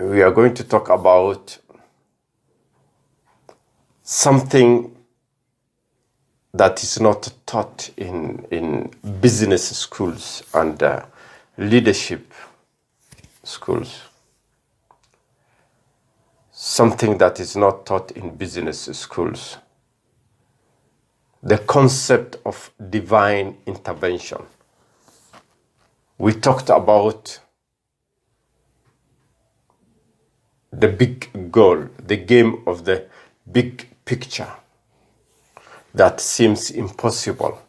we are going to talk about something that is not taught in business schools and leadership schools. Something that is not taught in business schools. The concept of divine intervention. We talked about the big goal, the game of the big picture that seems impossible.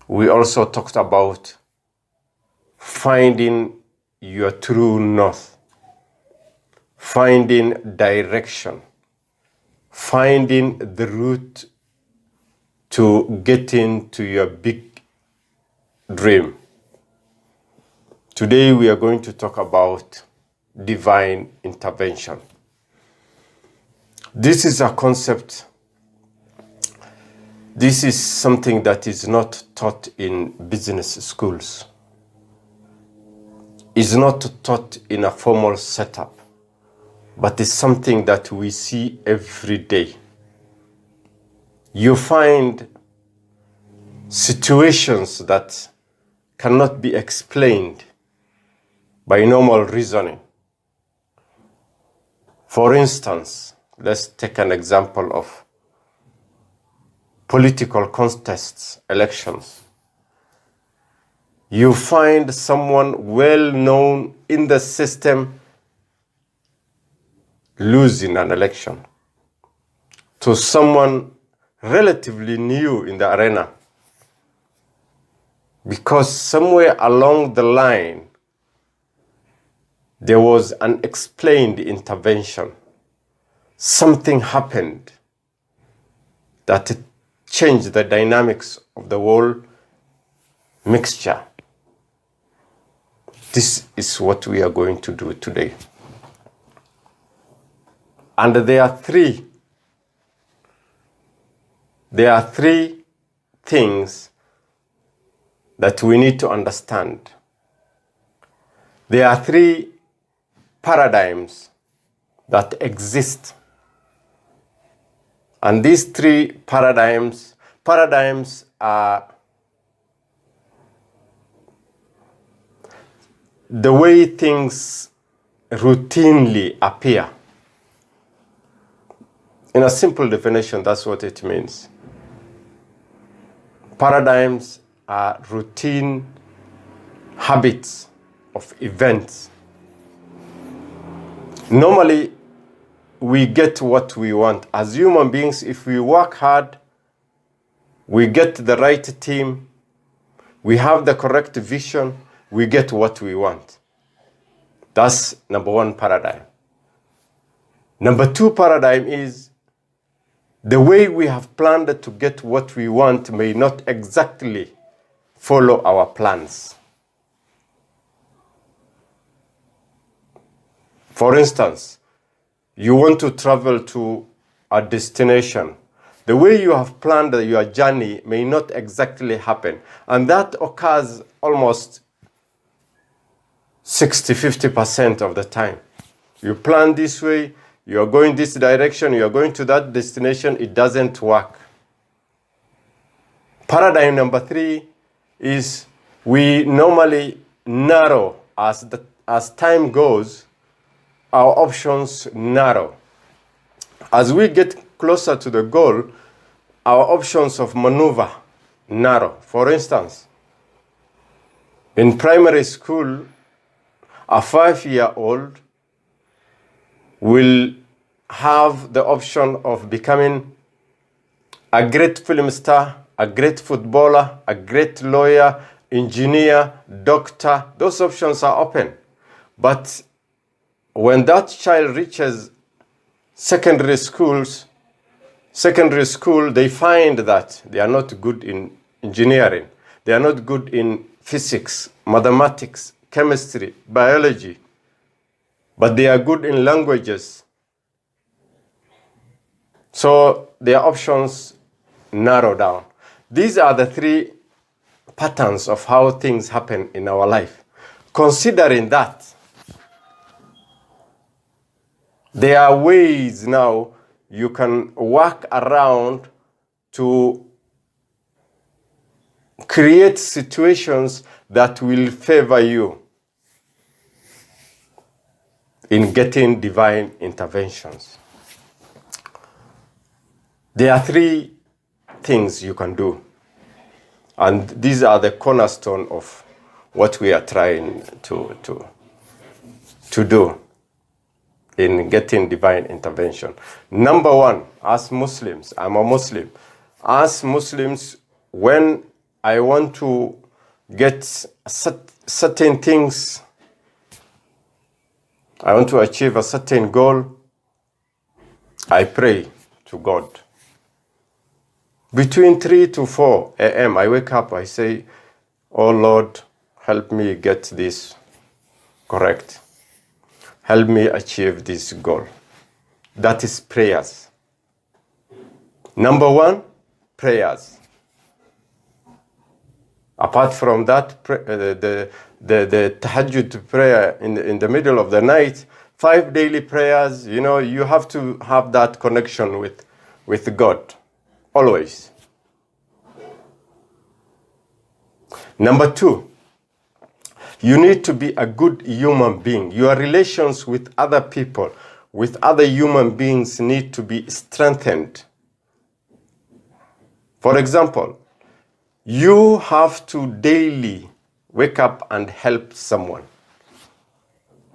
We also talked about finding your true north, finding direction, finding the route to getting to your big dream. Today we are going to talk about divine intervention. This is a concept. This is something that is not taught in business schools. It's not taught in a formal setup, but it's something that we see every day. You find situations that cannot be explained by normal reasoning. For instance, let's take an example of political contests, elections. You find someone well known in the system losing an election to someone relatively new in the arena, because somewhere along the line there was an unexplained intervention. Something happened that changed the dynamics of the whole mixture. This is what we are going to do today. And there are three things that we need to understand. There are three paradigms that exist. And these three paradigms are the way things routinely appear. In a simple definition, that's what it means. Paradigms are routine habits of events. Normally, we get what we want. As human beings, if we work hard, we get the right team, we have the correct vision, we get what we want. That's number one paradigm. Number two paradigm is the way we have planned to get what we want may not exactly follow our plans. For instance, you want to travel to a destination. The way you have planned your journey may not exactly happen. And that occurs almost 60-50% of the time. You plan this way, you are going this direction, you are going to that destination, it doesn't work. Paradigm number three is we normally narrow as time goes. Our options narrow. As we get closer to the goal, our options of maneuver narrow. For instance, in primary school, a 5-year-old will have the option of becoming a great film star, a great footballer, a great lawyer, engineer, doctor. Those options are open. But when that child reaches secondary school, they find that they are not good in engineering. They are not good in physics, mathematics, chemistry, biology, but they are good in languages. So their options narrow down. These are the three patterns of how things happen in our life. Considering that, There are ways now you can work around to create situations that will favor you in getting divine interventions. There are three things you can do, and these are the cornerstone of what we are trying to do in getting divine intervention. Number one, as Muslims, I'm a Muslim. As Muslims, when I want to get certain things, I want to achieve a certain goal, I pray to God. Between 3 to 4 a.m., I wake up, I say, oh Lord, help me get this correct. Help me achieve this goal. That is prayers. Number one, prayers. Apart from that, the tahajjud prayer in the middle of the night, 5 daily prayers, you have to have that connection with God, always. Number two, you need to be a good human being. Your relations with other people, with other human beings need to be strengthened. For example, you have to daily wake up and help someone.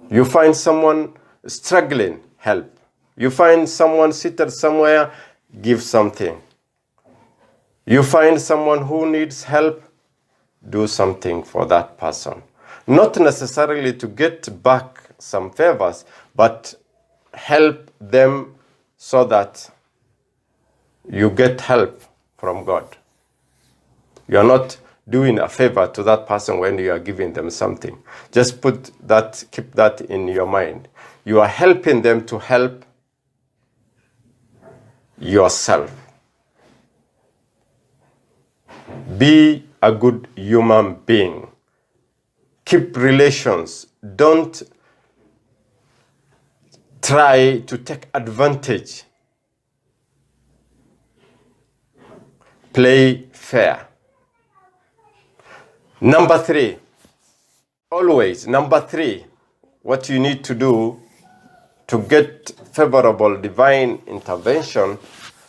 You find someone struggling, help. You find someone seated somewhere, give something. You find someone who needs help, do something for that person. Not necessarily to get back some favors, but help them so that you get help from God. You are not doing a favor to that person when you are giving them something. Just keep that in your mind. You are helping them to help yourself. Be a good human being. Keep relations. Don't try to take advantage. Play fair. Number three, what you need to do to get favorable divine intervention,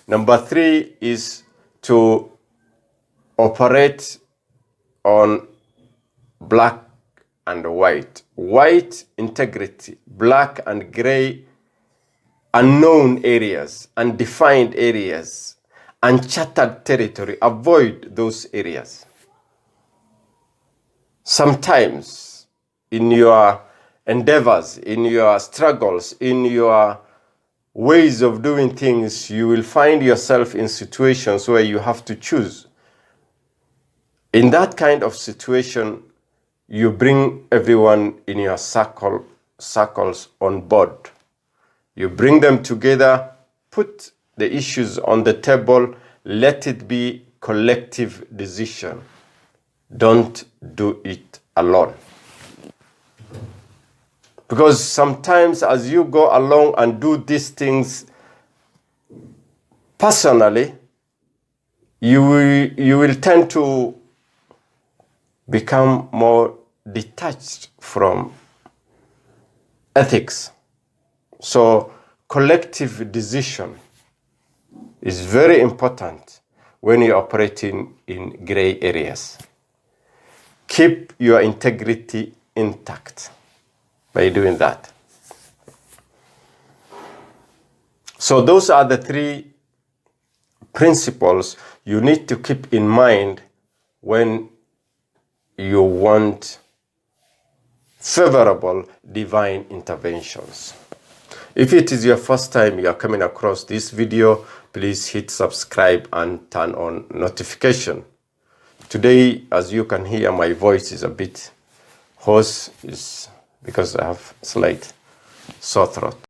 number three is to operate on black and white. White, integrity. Black and gray, unknown areas, undefined areas, uncharted territory. Avoid those areas. Sometimes in your endeavors, in your struggles, in your ways of doing things, you will find yourself in situations where you have to choose. In that kind of situation, you bring everyone in your circles on board. You bring them together, put the issues on the table, let it be collective decision. Don't do it alone. Because sometimes as you go along and do these things personally, you will tend to become more detached from ethics. So collective decision is very important when you're operating in gray areas. Keep your integrity intact by doing that. So those are the three principles you need to keep in mind when you want favorable divine interventions. If it is your first time you are coming across this video, please hit subscribe and turn on notification. Today, as you can hear, my voice is a bit hoarse, is because I have slight sore throat.